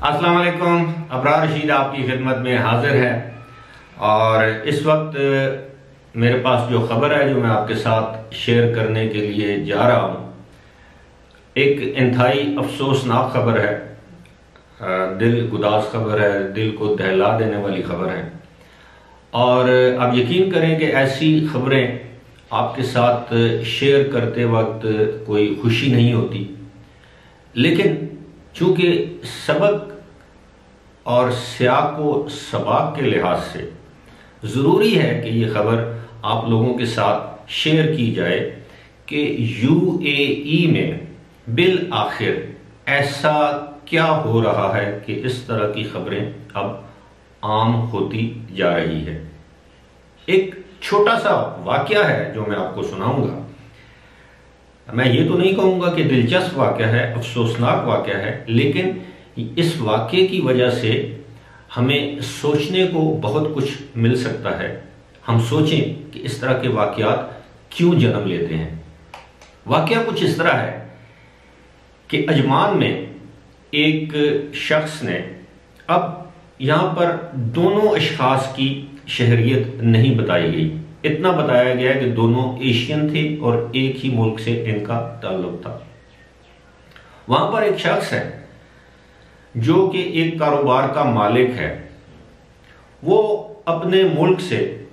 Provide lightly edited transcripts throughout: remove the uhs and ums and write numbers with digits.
अस्सलाम वालेकुम। अबरार रशीद आपकी खिदमत में हाजिर है और इस वक्त मेरे पास जो खबर है जो मैं आपके साथ शेयर करने के लिए जा रहा हूँ, एक इंतहाई अफसोसनाक खबर है, दिल गुदाज खबर है, दिल को दहला देने वाली खबर है। और आप यकीन करें कि ऐसी खबरें आपके साथ शेयर करते वक्त कोई खुशी नहीं होती, लेकिन चूंकि सबक और सियाको सबाक के लिहाज से ज़रूरी है कि ये खबर आप लोगों के साथ शेयर की जाए कि यूएई में बिल आखिर ऐसा क्या हो रहा है कि इस तरह की खबरें अब आम होती जा रही है। एक छोटा सा वाकया है जो मैं आपको सुनाऊंगा। मैं ये तो नहीं कहूंगा कि दिलचस्प वाकया है, अफसोसनाक वाकया है, लेकिन इस वाकये की वजह से हमें सोचने को बहुत कुछ मिल सकता है। हम सोचें कि इस तरह के वाकयात क्यों जन्म लेते हैं। वाकया कुछ इस तरह है कि अजमान में एक शख्स ने, अब यहां पर दोनों अशखास की शहरियत नहीं बताई गई, इतना बताया गया कि दोनों एशियन थे और एक ही मुल्क से इनका ताल्लुक था। वहां पर एक शख्स है जो कि एक कारोबार का मालिक है। वो अपने मुल्क से,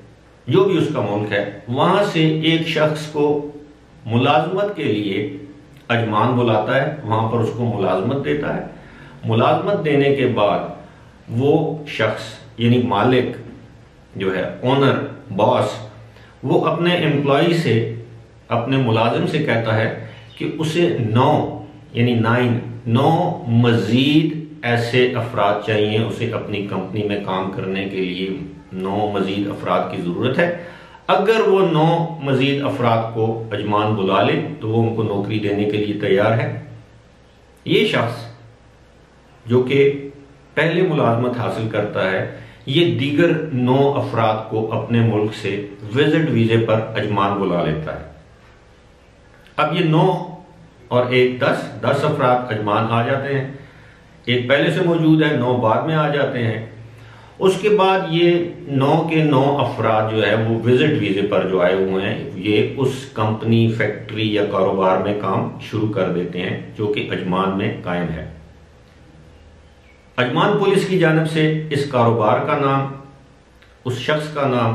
जो भी उसका मुल्क है, वहां से एक शख्स को मुलाजमत के लिए अजमान बुलाता है, वहां पर उसको मुलाजमत देता है। मुलाजमत देने के बाद वो शख्स यानी मालिक जो है, ओनर, बॉस, वो अपने एम्प्लॉय से, अपने मुलाजिम से कहता है कि उसे 9 मजीद ऐसे अफराद चाहिए, उसे अपनी कंपनी में काम करने के लिए 9 मजीद अफराद की जरूरत है। अगर वो 9 मजीद अफराद को अजमान बुला ले तो वो उनको नौकरी देने के लिए तैयार है। ये शख्स जो कि पहले मुलाजमत हासिल करता है, ये दीगर 9 अफराद को अपने मुल्क से विजिट वीजे पर अजमान बुला लेता है। अब ये 9 और 1 10 अफराद अजमान आ जाते हैं। एक पहले से मौजूद है, 9 बाद में आ जाते हैं। उसके बाद ये 9 के 9 अफराद जो है वो विजिट वीजे पर जो आए हुए हैं, ये उस कंपनी, फैक्ट्री या कारोबार में काम शुरू कर देते हैं जो कि अजमान में कायम है। अजमान पुलिस की जानिब से इस कारोबार का नाम, उस शख्स का नाम,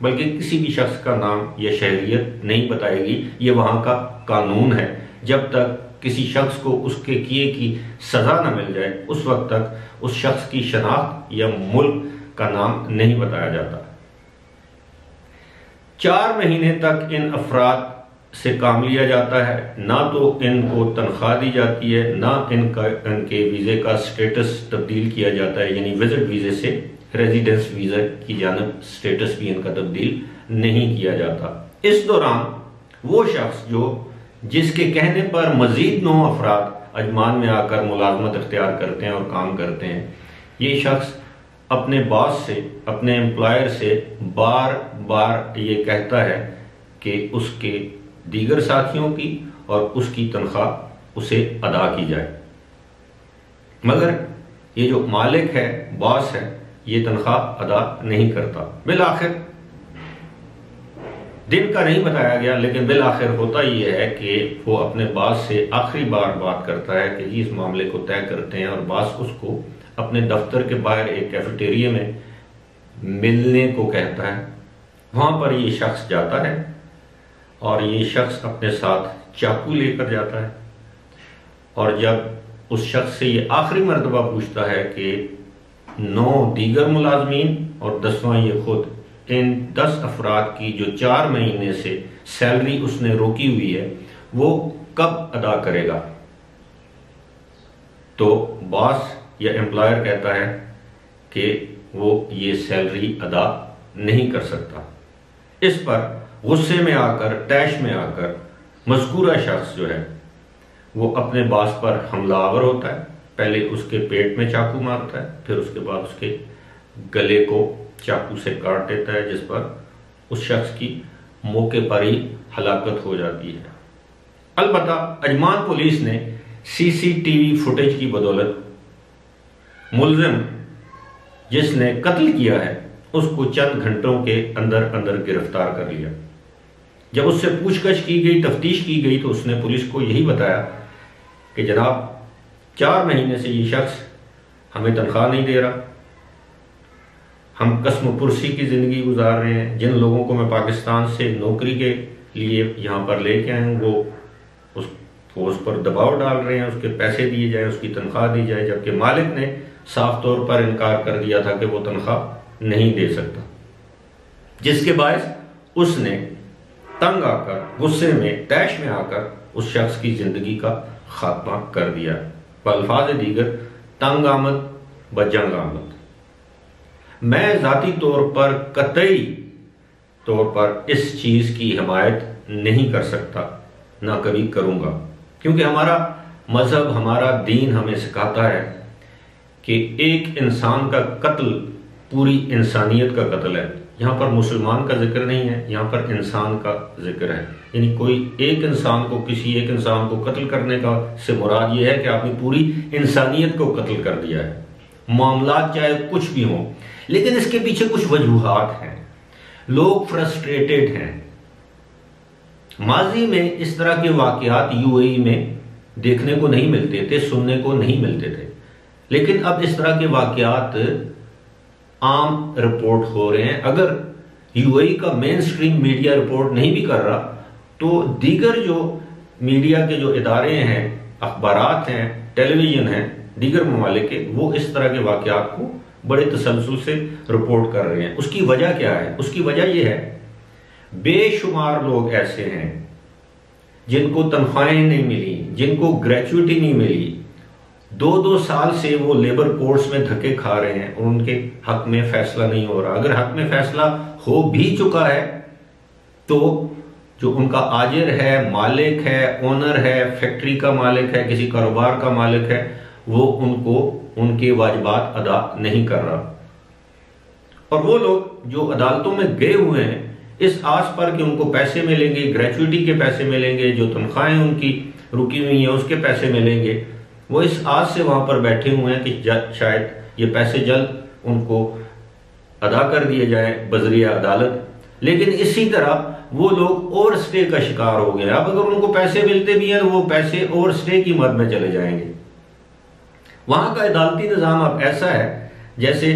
बल्कि किसी भी शख्स का नाम या शहरियत नहीं बताएगी। ये वहां का कानून है। जब तक किसी शख्स को उसके किए की सजा न मिल जाए, उस वक्त तक उस शख्स की शनाख्त या मुल्क का नाम नहीं बताया जाता। 4 महीने तक इन अफराद से काम लिया जाता है। ना तो इनको तनख्वाह दी जाती है, ना इनके वीजे का स्टेटस तब्दील किया जाता है, यानी विजिट वीजे से रेजिडेंस वीजा की जानब स्टेटस भी इनका तब्दील नहीं किया जाता। इस दौरान वो शख्स जिसके कहने पर मजीद 9 अफराद अजमान में आकर मुलाजमत इख्तियार करते हैं और काम करते हैं, ये शख्स अपने बॉस से, अपने एम्प्लॉयर से बार बार ये कहता है कि उसके दीगर साथियों की और उसकी तनख्वाह उसे अदा की जाए, मगर ये जो मालिक है, बॉस है, ये तनख्वाह अदा नहीं करता। बिल आखिर दिन का नहीं बताया गया, लेकिन बिल आखिर होता ये है कि वो अपने बॉस से आखिरी बार बात करता है कि इस मामले को तय करते हैं, और बॉस उसको अपने दफ्तर के बाहर एक कैफेटेरिया में मिलने को कहता है। वहां पर ये शख्स जाता है और ये शख्स अपने साथ चाकू लेकर जाता है, और जब उस शख्स से ये आखिरी मर्तबा पूछता है कि 9 दीगर मुलाजमीन और 10वां ये खुद, इन 10 अफराद की जो 4 महीने से सैलरी उसने रोकी हुई है, वो कब अदा करेगा, तो बॉस या एम्प्लॉयर कहता है कि वो ये सैलरी अदा नहीं कर सकता। इस पर गुस्से में आकर, तैश में आकर मज़कूरा शख्स जो है वो अपने बॉस पर हमलावर होता है। पहले उसके पेट में चाकू मारता है, फिर उसके बाद उसके गले को चाकू से काट देता है, जिस पर उस शख्स की मौके पर ही हलाकत हो जाती है। अलबत्ता अजमान पुलिस ने सीसीटीवी फुटेज की बदौलत मुलजिम जिसने कत्ल किया है उसको चंद घंटों के अंदर अंदर गिरफ्तार कर लिया। जब उससे पूछताछ की गई, तफ्तीश की गई, तो उसने पुलिस को यही बताया कि जनाब 4 महीने से ये शख्स हमें तनख्वाह नहीं दे रहा, हम कसम पुरसी की ज़िंदगी गुजार रहे हैं। जिन लोगों को मैं पाकिस्तान से नौकरी के लिए यहाँ पर लेके आए हूँ वो उस पर दबाव डाल रहे हैं, उसके पैसे दिए जाए, उसकी तनख्वाह दी जाए, जबकि मालिक ने साफ तौर पर इनकार कर दिया था कि वो तनख्वाह नहीं दे सकता, जिसके बायस उसने तंग आकर, गुस्से में, तैश में आकर उस शख्स की ज़िंदगी का खात्मा कर दिया। बल्फाज दीगर तंग आमद बजंग आमद। मैं ज़ाती तौर पर कतई तौर पर इस चीज़ की हिमायत नहीं कर सकता, ना कभी करूँगा, क्योंकि हमारा मज़हब, हमारा दीन हमें सिखाता है कि एक इंसान का कत्ल पूरी इंसानियत का कत्ल है। यहाँ पर मुसलमान का जिक्र नहीं है, यहाँ पर इंसान का जिक्र है। यानी कोई एक इंसान को, किसी एक इंसान को कत्ल करने का से मुराद ये है कि आपने पूरी इंसानियत को कत्ल कर दिया है। मामलात चाहे कुछ भी हों, लेकिन इसके पीछे कुछ वजूहात हैं। लोग फ्रस्ट्रेटेड हैं। माजी में इस तरह के वाकयात यूएई में देखने को नहीं मिलते थे, सुनने को नहीं मिलते थे, लेकिन अब इस तरह के वाकयात आम रिपोर्ट हो रहे हैं। अगर यूएई का मेन स्ट्रीम मीडिया रिपोर्ट नहीं भी कर रहा, तो दीगर जो मीडिया के जो इदारे हैं, अखबारात हैं, टेलीविजन हैं दीगर ममालिक के, वो इस तरह के वाकयात को बड़े तसलसल से रिपोर्ट कर रहे हैं। उसकी वजह क्या है? उसकी वजह यह है, बेशुमार लोग ऐसे हैं जिनको तनख्वाहें नहीं मिली, जिनको ग्रेचुइटी नहीं मिली, 2-2 साल से वो लेबर कोर्ट्स में धक्के खा रहे हैं और उनके हक में फैसला नहीं हो रहा। अगर हक में फैसला हो भी चुका है तो जो उनका आजिर है, मालिक है, ओनर है, फैक्ट्री का मालिक है, किसी कारोबार का मालिक है, वो उनको उनके वाजिबात अदा नहीं कर रहा। और वो लोग जो अदालतों में गए हुए हैं इस आस पर कि उनको पैसे मिलेंगे, ग्रेचुइटी के पैसे मिलेंगे, जो तनख्वाहें उनकी रुकी हुई हैं उसके पैसे मिलेंगे, वो इस आस से वहां पर बैठे हुए हैं कि शायद ये पैसे जल्द उनको अदा कर दिए जाए बजरिया अदालत। लेकिन इसी तरह वो लोग ओवर स्टे का शिकार हो गए। अब अगर उनको पैसे मिलते भी हैं तो वो पैसे ओवर स्टे की मद में चले जाएंगे। वहां का अदालती निज़ाम अब ऐसा है जैसे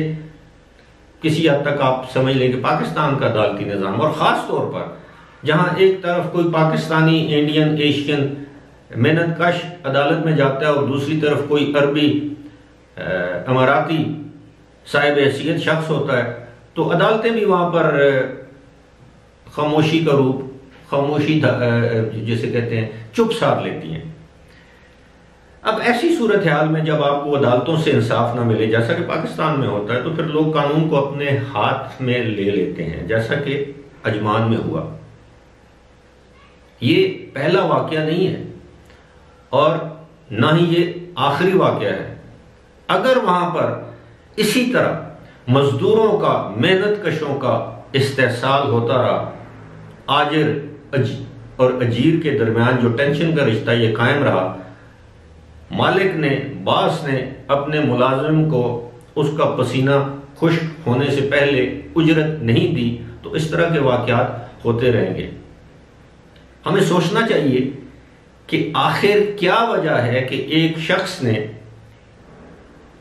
किसी हद तक आप समझ लें कि पाकिस्तान का अदालती निज़ाम, और ख़ास तौर पर जहां एक तरफ कोई पाकिस्तानी, इंडियन, एशियन मेहनतकश अदालत में जाता है और दूसरी तरफ कोई अरबी, अमाराती साहिब हैसियत शख्स होता है, तो अदालतें भी वहां पर खामोशी का रूप, खामोशी जिसे कहते हैं, चुप साध लेती हैं। अब ऐसी सूरत हाल में जब आपको अदालतों से इंसाफ ना मिले, जैसा कि पाकिस्तान में होता है, तो फिर लोग कानून को अपने हाथ में ले लेते हैं, जैसा कि अजमान में हुआ। ये पहला वाकया नहीं है और ना ही ये आखिरी वाकया है। अगर वहां पर इसी तरह मजदूरों का, मेहनत कशों का इस्तेहसाल होता रहा, आजिर और अजीर के दरमियान जो टेंशन का रिश्ता ये कायम रहा, मालिक ने, बास ने अपने मुलाजिम को उसका पसीना खुश्क होने से पहले उजरत नहीं दी, तो इस तरह के वाकयात होते रहेंगे। हमें सोचना चाहिए कि आखिर क्या वजह है कि एक शख्स ने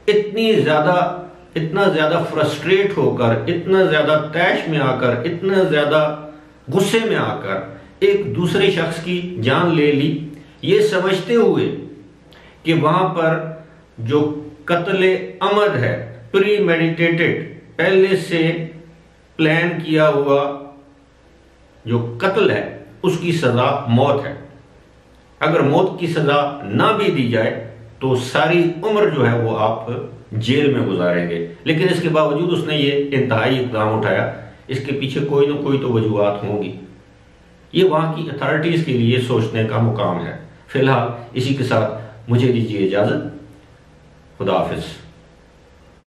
इतना ज्यादा फ्रस्ट्रेट होकर, इतना ज्यादा तैश में आकर, इतना ज्यादा गुस्से में आकर एक दूसरे शख्स की जान ले ली, ये समझते हुए कि वहां पर जो कत्ले अमद है, प्री मेडिटेटेड, पहले से प्लान किया हुआ जो कत्ल है, उसकी सजा मौत है। अगर मौत की सजा ना भी दी जाए तो सारी उम्र जो है वो आप जेल में गुजारेंगे। लेकिन इसके बावजूद उसने ये इंतहाई इक़दाम उठाया। इसके पीछे कोई ना कोई तो वजूहात होंगी। ये वहां की अथॉरिटीज के लिए सोचने का मुकाम है। फिलहाल इसी के साथ मुझे दीजिए इजाजत। खुदा हाफिज।